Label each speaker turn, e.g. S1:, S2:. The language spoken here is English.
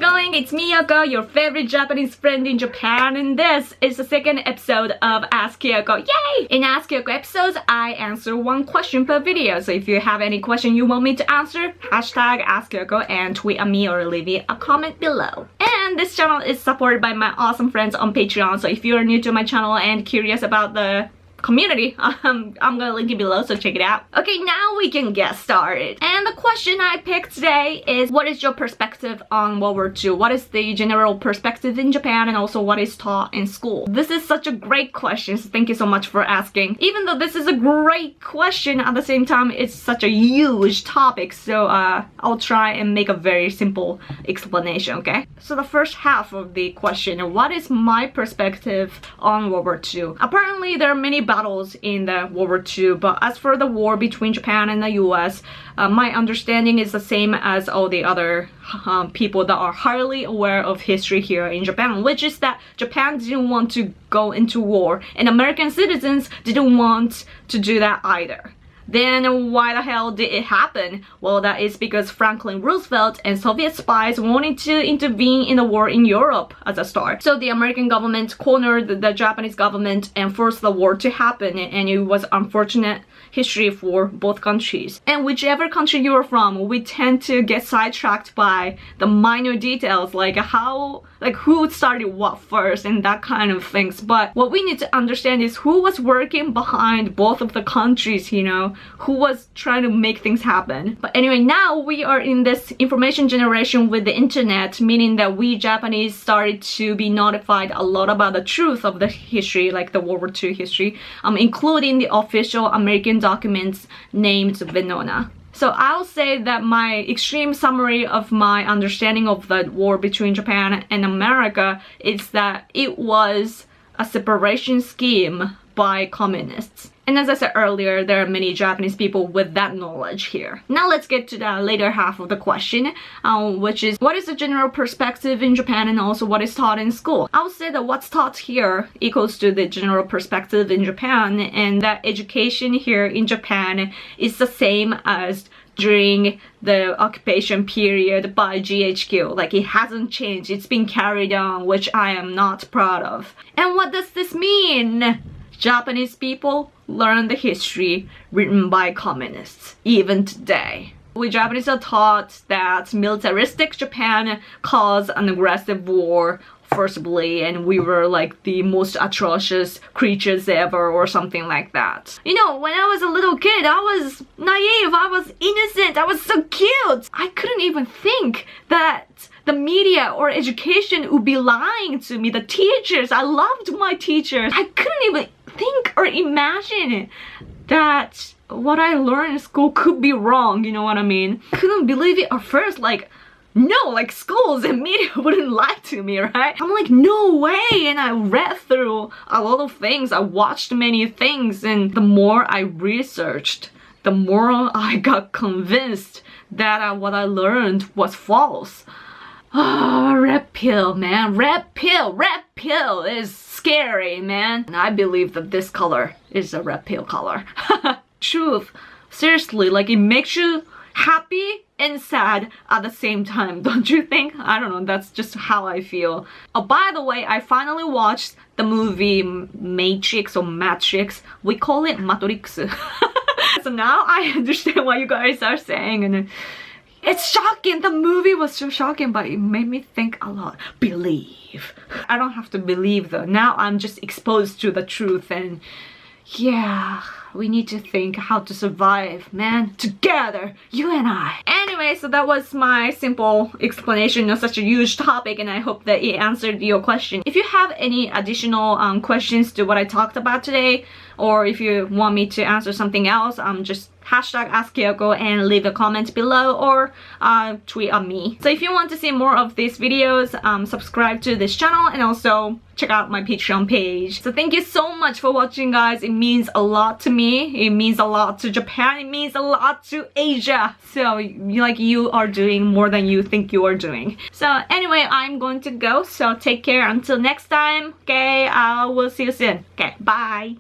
S1: it going? It's me, Yoko, your favorite Japanese friend in Japan, and this is the second episode of Ask Yoko. Yay! In Ask Yoko episodes, I answer one question per video. So if you have any question you want me to answer, hashtag Ask Yoko and tweet at me or leave me a comment below. And this channel is supported by my awesome friends on Patreon. So if you're new to my channel and curious about the community, I'm gonna link it below, so check it out. Okay, now we can get started. And the question I picked today is, what is your perspective on World War II? What is the general perspective in Japan, and also what is taught in school? This is such a great question, so thank you so much for asking. Even though this is a great question, at the same time it's such a huge topic, so I'll try and make a very simple explanation, okay? So the first half of the question, what is my perspective on World War II? Apparently there are many battles in the World War II, but as for the war between Japan and the US, my understanding is the same as all the other people that are highly aware of history here in Japan, which is that Japan didn't want to go into war and American citizens didn't want to do that either. Then why the hell did it happen? Well, that is because Franklin Roosevelt and Soviet spies wanted to intervene in the war in Europe as a start. So the American government cornered the Japanese government and forced the war to happen, and it was unfortunate history for both countries. And whichever country you are from, we tend to get sidetracked by the minor details, like who started what first and that kind of things. But what we need to understand is who was working behind both of the countries, you know, who was trying to make things happen. But anyway, now we are in this information generation with the internet, meaning that we Japanese started to be notified a lot about the truth of the history, like the World War II history, including the official American documents named Venona. So I'll say that my extreme summary of my understanding of the war between Japan and America is that it was a separation scheme by communists. And as I said earlier, there are many Japanese people with that knowledge here. Now let's get to the later half of the question, which is, what is the general perspective in Japan and also what is taught in school? I would say that what's taught here equals to the general perspective in Japan, and that education here in Japan is the same as during the occupation period by GHQ. Like, it hasn't changed, it's been carried on, which I am not proud of. And what does this mean? Japanese people learn the history written by communists, even today. We Japanese are taught that militaristic Japan caused an aggressive war forcibly, and we were like the most atrocious creatures ever or something like that. You know, when I was a little kid, I was naive, I was innocent, I was so cute. I couldn't even think that the media or education would be lying to me. The teachers, I loved my teachers. I couldn't even think or imagine that what I learned in school could be wrong, you know what I mean? Couldn't believe it at first, like, no, like schools and media wouldn't lie to me, right? I'm like, no way! And I read through a lot of things, I watched many things, and the more I researched, the more I got convinced that what I learned was false. Oh, red pill, man. Red pill is scary, man. And I believe that this color is a red pill color. Truth. Seriously, like, it makes you happy and sad at the same time, don't you think? I don't know, that's just how I feel. Oh, by the way, I finally watched the movie Matrix or Matrix. We call it Matrix. So now I understand what you guys are saying, and it's shocking. The movie was so shocking, but it made me think a lot. Believe. I don't have to believe though. Now I'm just exposed to the truth, and yeah, we need to think how to survive, man. Together, you and I. Anyway, so that was my simple explanation of such a huge topic, and I hope that it answered your question. If you have any additional questions to what I talked about today, or if you want me to answer something else, just hashtag Ask Yoko and leave a comment below, or tweet at me. So if you want to see more of these videos, subscribe to this channel and also check out my Patreon page. So thank you so much for watching, guys. It means a lot to me. It means a lot to Japan. It means a lot to Asia. So like, you are doing more than you think you are doing. So anyway, I'm going to go. So take care until next time. Okay, we'll see you soon. Okay, bye.